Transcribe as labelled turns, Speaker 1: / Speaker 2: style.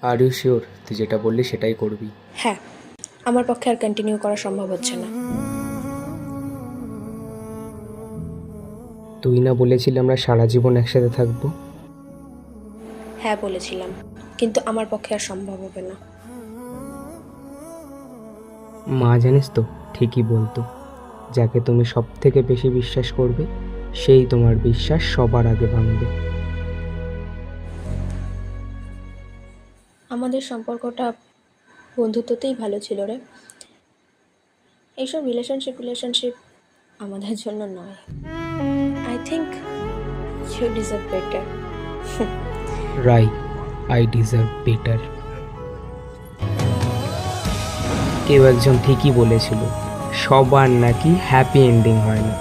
Speaker 1: Are you sure তুই যেটা বললি সেটাই করবি?
Speaker 2: হ্যাঁ, আমার পক্ষে আর কন্টিনিউ করা সম্ভব হচ্ছে না।
Speaker 1: তুই না বলেছিলি আমরা সারা জীবন একসাথে থাকবো?
Speaker 2: হ্যাঁ বলেছিলাম, কিন্তু আমার পক্ষে আর সম্ভব হবে না।
Speaker 1: মা জানিস তো ঠিকই বলতো, যাকে তুমি সব থেকে বেশি বিশ্বাস করবে সেই তোমার বিশ্বাস সবার আগে ভাঙবে।
Speaker 2: আমাদের সম্পর্কটা বন্ধুত্বতেই ভালো ছিল রে। এইসব রিলেশনশিপ আমাদের জন্য নয়। I think you deserve better.
Speaker 1: Right, I deserve better. কেউ একজন ঠিকই বলেছিল, সবার নাকি হ্যাপি এন্ডিং হয় না।